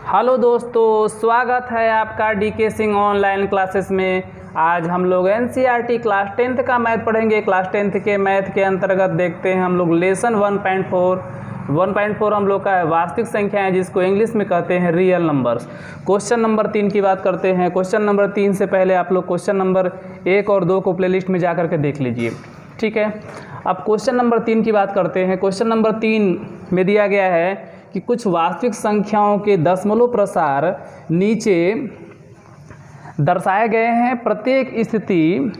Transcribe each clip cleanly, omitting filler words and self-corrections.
Hello दोस्तों, स्वागत है आपका डीके सिंह ऑनलाइन क्लासेस में। आज हम लोग एनसीईआरटी क्लास 10th का मैथ पढ़ेंगे। क्लास 10th के मैथ के अंतर्गत देखते हैं हम लोग लेसन 1.4 हम लोग का है वास्तविक संख्याएं, जिसको इंग्लिश में कहते हैं रियल नंबर्स। क्वेश्चन नंबर 3 की बात करते हैं। क्वेश्चन नंबर 3 से पहले आप लोग क्वेश्चन नंबर 1 और 2 को प्लेलिस्ट में जा करके देख लीजिए, ठीक है। अब क्वेश्चन नंबर 3 की बात करते हैं। क्वेश्चन नंबर 3 में दिया गया है कि कुछ वास्तविक संख्याओं के दशमलव प्रसार नीचे दर्शाए गए हैं। प्रत्येक स्थिति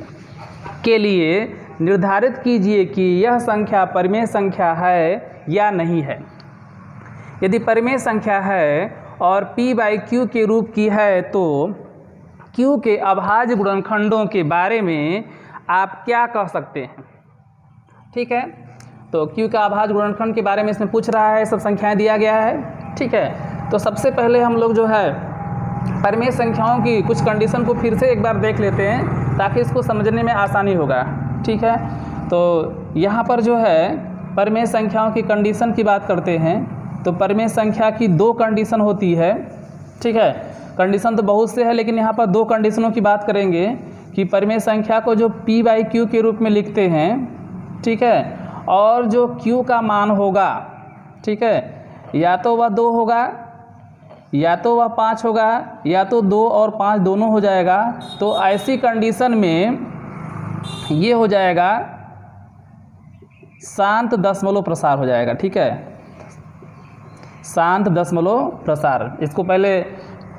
के लिए निर्धारित कीजिए कि यह संख्या परिमेय संख्या है या नहीं है। यदि परिमेय संख्या है और p/q के रूप की है तो q के अभाज्य गुणनखंडों के बारे में आप क्या कह सकते हैं, ठीक है। तो q का अभाज्य गुणनखंड के बारे में इसमें पूछ रहा है, सब संख्याएं दिया गया है, ठीक है। तो सबसे पहले हम लोग जो है परिमेय संख्याओं की कुछ कंडीशन को फिर से एक बार देख लेते हैं ताकि इसको समझने में आसानी होगा, ठीक है। तो यहाँ पर जो है परिमेय संख्याओं की कंडीशन की बात करते हैं। तो परिमेय संख्या की 2 कंडीशन होती है, ठीक है। कंडीशन तो बहुत से है, लेकिन यहाँ पर 2 कंडीशनों की बात करेंगे कि परिमेय संख्या को जो p/q के रूप में लिखते हैं, ठीक है, और जो q का मान होगा, ठीक है, या तो वह 2 होगा या तो वह 5 होगा या तो 2 और 5 दोनों हो जाएगा। तो ऐसी कंडीशन में ये हो जाएगा शांत दशमलव प्रसार हो जाएगा, ठीक है, शांत दशमलव प्रसार। इसको पहले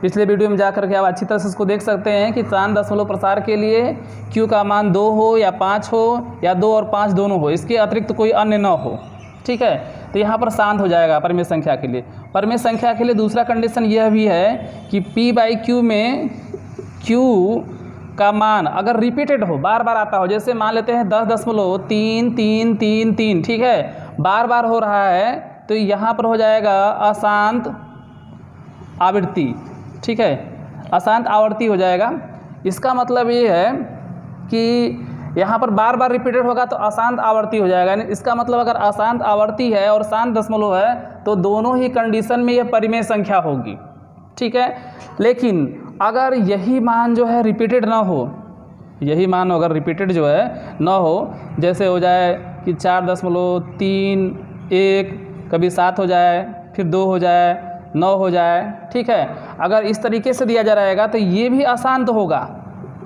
पिछले वीडियो में जा करके आप अच्छी तरह से इसको देख सकते हैं कि शांत दशमलव प्रसार के लिए q का मान 2 हो या 5 हो या 2 और 5 दोनों हो, इसके अतिरिक्त कोई अन्य न हो, ठीक है। तो यहाँ पर शांत हो जाएगा परिमेय संख्या के लिए। परिमेय संख्या के लिए दूसरा कंडीशन यह भी है कि p/q में q का मान अगर रिपीटेड हो, बार बार आता हो, जैसे मान लेते हैं 10.33333, ठीक है, बार बार हो रहा है, तो यहाँ पर हो जाएगा अशांत आवृत्ति, ठीक है, अशांत आवर्ती हो जाएगा। इसका मतलब ये है कि यहाँ पर बार बार रिपीटेड होगा तो अशांत आवर्ती हो जाएगा। इसका मतलब अगर अशांत आवर्ती है और शांत दशमलव है तो दोनों ही कंडीशन में यह परिमेय संख्या होगी, ठीक है। लेकिन अगर यही मान जो है रिपीटेड ना हो, यही मान अगर रिपीटेड जो है ना हो, जैसे हो जाए कि 4.31, कभी 7 हो जाए, फिर 2 हो जाए, 9 हो जाए, ठीक है, अगर इस तरीके से दिया जा रहेगा तो ये भी अशांत होगा,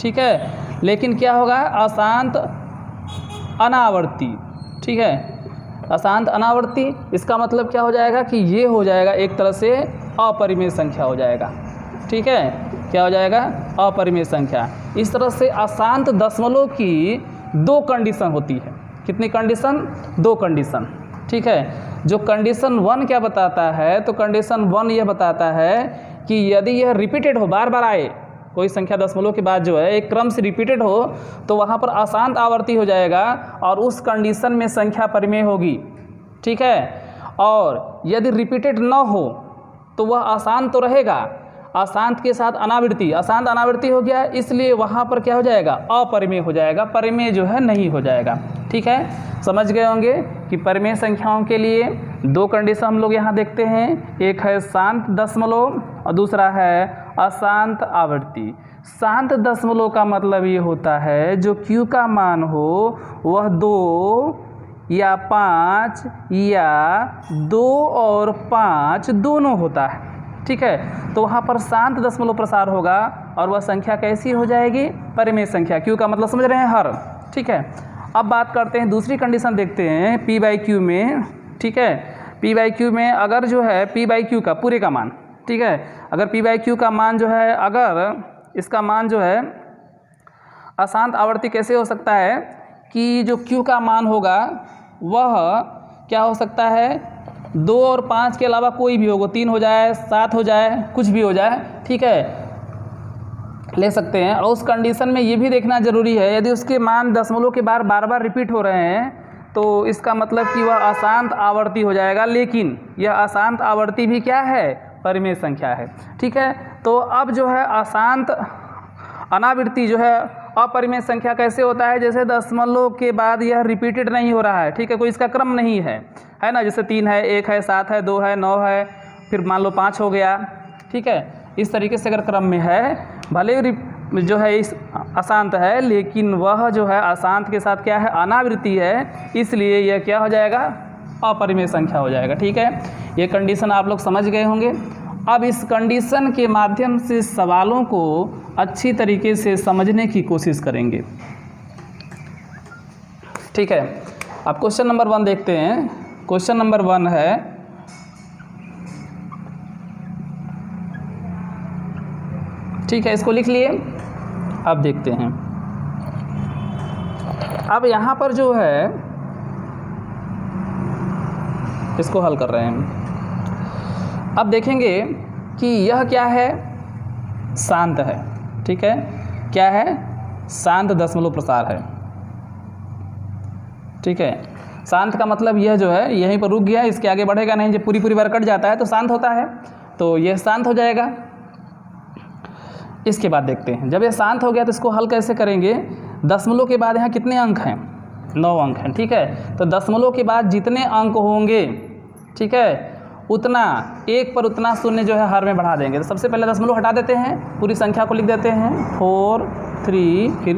ठीक है। लेकिन क्या होगा, अशांत अनावर्ती, ठीक है, अशांत अनावर्ती। इसका मतलब क्या हो जाएगा कि ये हो जाएगा एक तरह से अपरिमेय संख्या हो जाएगा, ठीक है। क्या हो जाएगा, अपरिमेय संख्या। इस तरह से अशांत दशमलव की 2 कंडीशन होती है। कितनी कंडीशन, 2 कंडीशन, ठीक है। जो कंडीशन 1 क्या बताता है, तो कंडीशन 1 यह बताता है कि यदि यह रिपीटेड हो, बार बार आए, कोई संख्या दशमलव के बाद जो है एक क्रम से रिपीटेड हो, तो वहाँ पर अशांत आवर्ती हो जाएगा और उस कंडीशन में संख्या परिमेय होगी, ठीक है। और यदि रिपीटेड न हो तो वह अशांत तो रहेगा, अशांत के साथ अनावृत्ति, अशांत अनावृत्ति हो गया, इसलिए वहाँ पर क्या हो जाएगा, अपरिमेय हो जाएगा, परिमेय जो है नहीं हो जाएगा, ठीक है। समझ गए होंगे कि परिमेय संख्याओं के लिए 2 कंडीशन हम लोग यहाँ देखते हैं। एक है शांत दशमलव और दूसरा है अशांत आवर्ती। शांत दशमलव का मतलब ये होता है जो q का मान हो वह 2 या 5 या 2 और 5 दोनों होता है, ठीक है। तो वहाँ पर शांत दशमलव प्रसार होगा और वह संख्या कैसी हो जाएगी, परिमेय संख्या। q का मतलब समझ रहे हैं, हर, ठीक है। अब बात करते हैं दूसरी कंडीशन देखते हैं p/q में, ठीक है। p/q में अगर जो है p/q का पूरे का मान, ठीक है, अगर p/q का मान जो है, अगर इसका मान जो है अशांत आवर्ती कैसे हो सकता है कि जो q का मान होगा वह क्या हो सकता है, 2 और 5 के अलावा कोई भी होगा, 3 हो जाए, 7 हो जाए, कुछ भी हो जाए, ठीक है, ले सकते हैं। और उस कंडीशन में ये भी देखना जरूरी है, यदि उसके मान दशमलव के बार बार रिपीट हो रहे हैं तो इसका मतलब कि वह अशांत आवर्ती हो जाएगा। लेकिन यह अशांत आवर्ती भी क्या है, परिमेय संख्या है, ठीक है। तो अब जो है अशांत अनावृत्ति जो है अपरिमेय संख्या कैसे होता है, जैसे दशमलव के बाद यह रिपीटेड नहीं हो रहा है, ठीक है, कोई इसका क्रम नहीं है ना, जैसे 3 है, 1 है, 7 है, 2 है, 9 है, फिर मान लो 5 हो गया, ठीक है। इस तरीके से अगर क्रम में है, भले जो है इस अशांत है, लेकिन वह जो है अशांत के साथ क्या है, अनावृत्ति है, इसलिए यह क्या हो जाएगा, अपरिमेय संख्या हो जाएगा। ठीक है, ये कंडीशन आप लोग समझ गए होंगे। अब इस कंडीशन के माध्यम से सवालों को अच्छी तरीके से समझने की कोशिश करेंगे। ठीक है, अब क्वेश्चन नंबर 1 देखते हैं। क्वेश्चन नंबर 1 है, ठीक है, इसको लिख लिए। अब देखते हैं, अब यहाँ पर जो है इसको हल कर रहे हैं। अब देखेंगे कि यह क्या है, शांत है। ठीक है, क्या है, शांत दशमलव प्रसार है। ठीक है, शांत का मतलब यह जो है यहीं पर रुक गया, इसके आगे बढ़ेगा नहीं। जब पूरी बार कट जाता है तो शांत होता है, तो यह शांत हो जाएगा। इसके बाद देखते हैं, जब ये शांत हो गया तो इसको हल कैसे करेंगे। दशमलव के बाद यहाँ कितने अंक हैं, 9 अंक हैं। ठीक है, तो दशमलव के बाद जितने अंक होंगे, ठीक है, उतना एक पर उतना शून्य जो है हर में बढ़ा देंगे। तो सबसे पहले दशमलव हटा देते हैं, पूरी संख्या को लिख देते हैं 4 3, फिर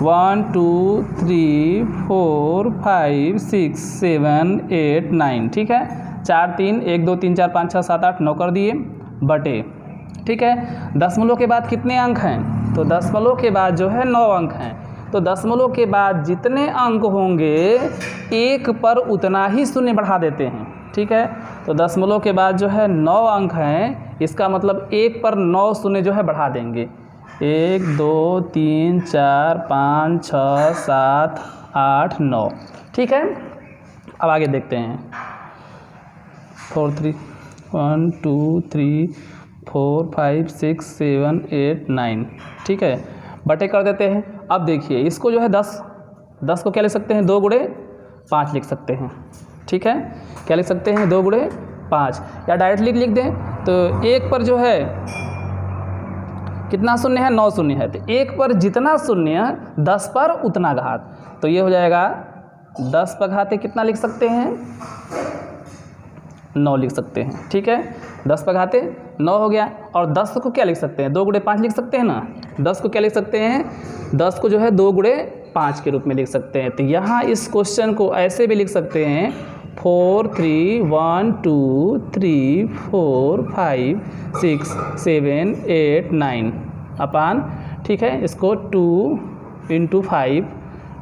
1 2 3 4 5 6 7 8 9। ठीक है, 4 3 1 2 3 4 5 6 7 8 9 कर दिए बटे। ठीक है, दशमलव के बाद कितने अंक हैं, तो दशमलव के बाद जो है 9 अंक हैं। तो दशमलव के बाद जितने अंक होंगे एक पर उतना ही शून्य बढ़ा देते हैं। ठीक है, तो दशमलव के बाद जो है 9 अंक हैं, इसका मतलब एक पर 9 शून्य जो है बढ़ा देंगे। 1 2 3 4 5 6 7 8 9। ठीक है, अब आगे देखते हैं। 4 3 1 2 3 4 5 6 7 8 9। ठीक है, बटे कर देते हैं। अब देखिए इसको जो है 10 को क्या लिख सकते हैं, 2 गुणे 5 लिख सकते हैं। ठीक है, क्या लिख सकते हैं, 2 गुणे 5, या डायरेक्टली लिख दें तो एक पर जो है कितना शून्य है, 9 शून्य है। तो एक पर जितना शून्य 10 पर उतना घात, तो ये हो जाएगा 10 पर घाते कितना लिख सकते हैं, 9 लिख सकते हैं। ठीक है, 10 पर घाते 9 हो गया। और 10 को क्या लिख सकते हैं, 2 गुणे 5 लिख सकते हैं ना। 10 को क्या लिख सकते हैं, 10 को जो है 2 गुणे 5 के रूप में लिख सकते हैं। तो यहाँ इस क्वेश्चन को ऐसे भी लिख सकते हैं 4 3 1 2 3 4 5 6 7 8 9 अपान, ठीक है, इसको 2 × 5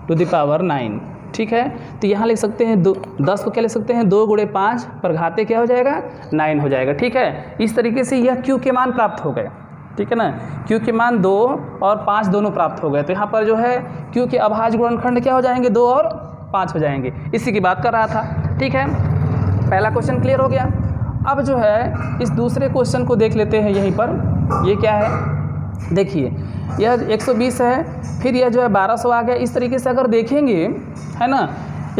टू द पावर 9। ठीक है, तो यहाँ लिख सकते हैं 10 को क्या लिख सकते हैं, 2 गुणे 5 पर घाते क्या हो जाएगा, 9 हो जाएगा। ठीक है, इस तरीके से यह Q के मान प्राप्त हो गए। ठीक है ना, Q के मान 2 और 5 दोनों प्राप्त हो गए। तो यहाँ पर जो है Q के अभाज्य गुणनखंड क्या हो जाएंगे, 2 और 5 हो जाएंगे। इसी की बात कर रहा था। ठीक है, पहला क्वेश्चन क्लियर हो गया। अब जो है इस दूसरे क्वेश्चन को देख लेते हैं। यहीं पर ये क्या है, देखिए यह 120 है, फिर यह जो है 1200 आ गया। इस तरीके से अगर देखेंगे, है ना,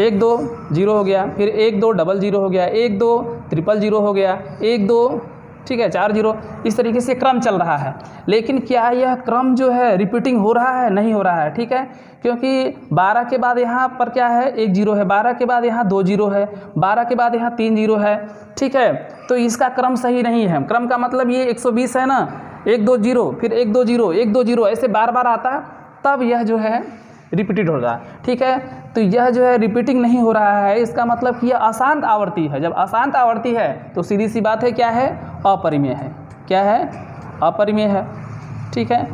1 2 0 हो गया, फिर 1 2 डबल 0 हो गया, 1 2 ट्रिपल 0 हो गया, 1 2, ठीक है, 4 0। इस तरीके से क्रम चल रहा है। लेकिन क्या यह क्रम जो है रिपीटिंग हो रहा है, नहीं हो रहा है। ठीक है, क्योंकि 12 के बाद यहाँ पर क्या है, 1 0 है, 12 के बाद यहाँ 2 0 है, 12 के बाद यहाँ 3 0 है। ठीक है, तो इसका क्रम सही नहीं है। क्रम का मतलब ये 120 है ना, 1 2 0, फिर 1 2 0 1 2 0 ऐसे बार बार आता, तब यह जो है रिपीटेड हो रहा है। ठीक है, तो यह जो है रिपीटिंग नहीं हो रहा है, इसका मतलब कि यह अशांत आवर्ती है। जब अशांत आवर्ती है तो सीधी सी बात है, क्या है, अपरिमेय है। क्या है, अपरिमेय है। ठीक है,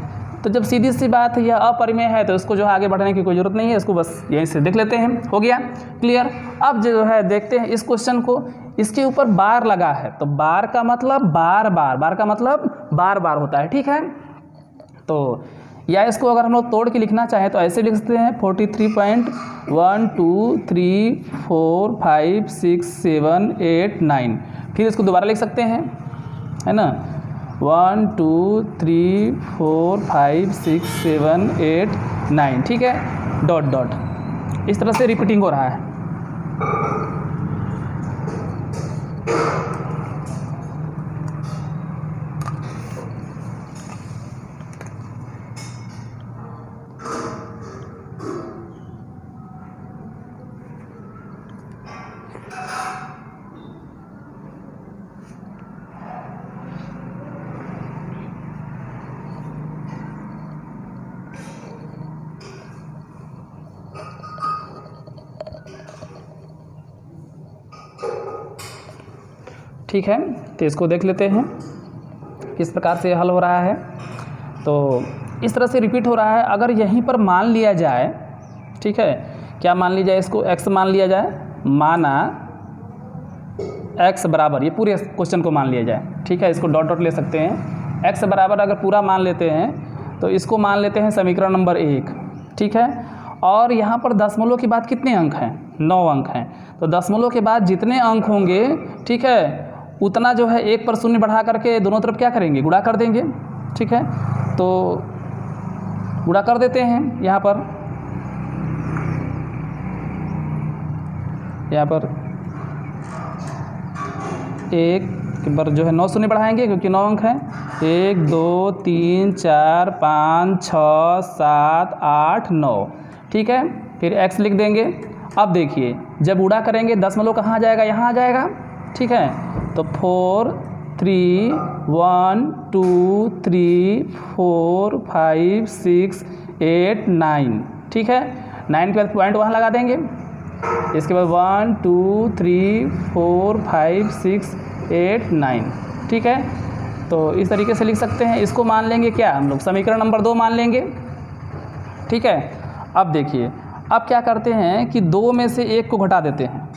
तो जब सीधी सी बात है यह अपरिमेय है तो इसको जो है आगे बढ़ने की कोई ज़रूरत नहीं है, इसको बस यहीं से देख लेते हैं। हो गया क्लियर। अब जो है देखते हैं इस क्वेश्चन को, इसके ऊपर बार लगा है, तो बार का मतलब बार बार, बार का मतलब बार बार होता है। ठीक है, तो या इसको अगर हम लोग तोड़ के लिखना चाहें तो ऐसे लिख सकते हैं 43.1 2 3 4 5 6 7 8 9। फिर इसको दोबारा लिख सकते हैं, है ना, 1 2 3 4 5 6 7 8 9। ठीक है, डॉट डॉट इस तरह से रिपीटिंग हो रहा है। ठीक है, तो इसको देख लेते हैं किस प्रकार से हल हो रहा है। तो इस तरह से रिपीट हो रहा है। अगर यहीं पर मान लिया जाए, ठीक है, क्या मान लिया जाए, इसको x मान लिया जाए, माना x बराबर, ये पूरे क्वेश्चन को मान लिया जाए, ठीक है, इसको डॉट डॉट ले सकते हैं। x बराबर अगर पूरा मान लेते हैं तो इसको मान लेते हैं समीकरण नंबर 1, ठीक है। और यहाँ पर दशमलव के बाद कितने अंक हैं, 9 अंक हैं। तो दशमलव के बाद जितने अंक होंगे, ठीक है, उतना जो है 1 पर शून्य बढ़ा करके दोनों तरफ क्या करेंगे, गुणा कर देंगे, ठीक है। तो गुणा कर देते हैं यहाँ पर 1 पर जो है 9 शून्य बढ़ाएंगे क्योंकि 9 अंक हैं। 1 2 3 4 5 6 7 8 9, ठीक है। फिर x लिख देंगे। अब देखिए जब गुणा करेंगे दशमलव कहाँ आ जाएगा, यहाँ आ जाएगा, ठीक है। तो 4 3 1 2 3 4 5 6 8 9, ठीक है। 9 के बाद पॉइंट वहाँ लगा देंगे। इसके बाद 1 2 3 4 5 6 8 9, ठीक है। तो इस तरीके से लिख सकते हैं। इसको मान लेंगे क्या, हम लोग समीकरण नंबर 2 मान लेंगे, ठीक है। अब देखिए, अब क्या करते हैं कि 2 में से 1 को घटा देते हैं।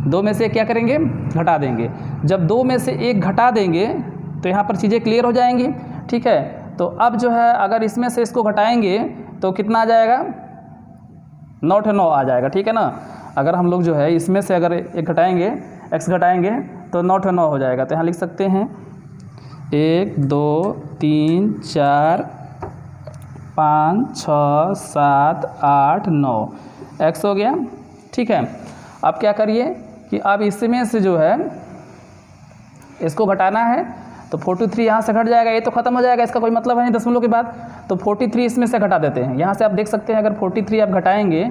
2 में से 1 क्या करेंगे, घटा देंगे। जब 2 में से 1 घटा देंगे तो यहाँ पर चीज़ें क्लियर हो जाएंगी, ठीक है। तो अब जो है अगर इसमें से इसको घटाएंगे तो कितना आ जाएगा, 9 9 आ जाएगा, ठीक है ना। अगर हम लोग जो है इसमें से अगर 1 घटाएंगे, x घटाएंगे तो 9 9 हो जाएगा। तो यहाँ लिख सकते हैं 1 2 3 4 5 6 7 8 9 x हो गया, ठीक है। अब क्या करिए कि अब इसमें से जो है इसको घटाना है तो 43 यहाँ से घट जाएगा, ये तो ख़त्म हो जाएगा, इसका कोई मतलब है नहीं दशमलव के बाद। तो 43 इसमें से घटा देते हैं। यहाँ से आप देख सकते हैं अगर 43 आप घटाएंगे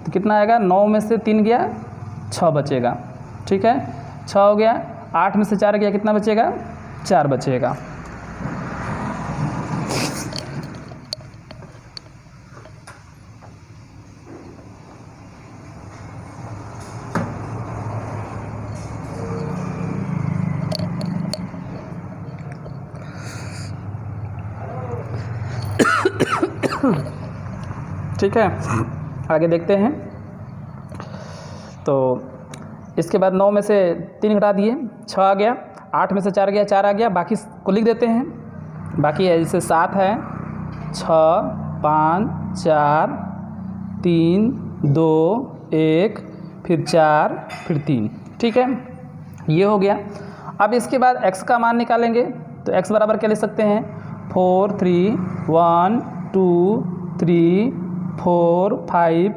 तो कितना आएगा, 9 में से 3 गया 6 बचेगा, ठीक है, 6 हो गया। 8 में से 4 गया, कितना बचेगा, 4 बचेगा। ठीक है, आगे देखते हैं। तो इसके बाद 9 में से 3 घटा दिए, 6 आ गया। 8 में से 4 गया, 4 आ गया। बाकी को लिख देते हैं। बाकी है जैसे 7 है, 6 5 4 3 2 1 फिर 4 फिर 3, ठीक है, ये हो गया। अब इसके बाद x का मान निकालेंगे। तो x बराबर क्या लिख सकते हैं, 4 3 1 2 3 4 5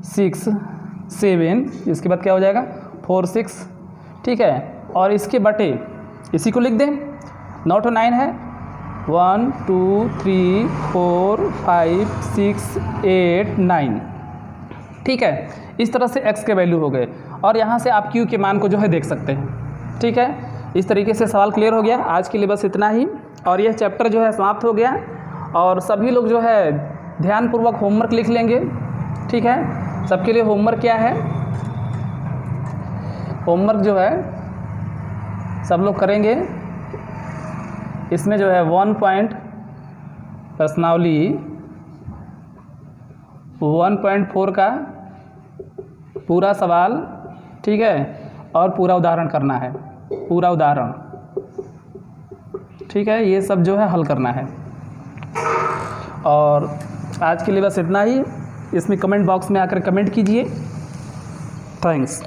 6 7, इसके बाद क्या हो जाएगा 4 6, ठीक है। और इसके बटे इसी को लिख दें, 9 to 9 है, 1 2 3 4 5 6 8 9, ठीक है। इस तरह से x के वैल्यू हो गए और यहाँ से आप q के मान को जो है देख सकते हैं, ठीक है। इस तरीके से सवाल क्लियर हो गया। आज के लिए बस इतना ही और यह चैप्टर जो है समाप्त हो गया। और सभी लोग जो है ध्यानपूर्वक होमवर्क लिख लेंगे, ठीक है। सबके लिए होमवर्क क्या है, होमवर्क जो है सब लोग करेंगे। इसमें जो है 1 पॉइंट प्रश्नावली 1.4 का पूरा सवाल, ठीक है, और पूरा उदाहरण करना है, पूरा उदाहरण, ठीक है। ये सब जो है हल करना है। और आज के लिए बस इतना ही। इसमें कमेंट बॉक्स में आकर कमेंट कीजिए। थैंक्स।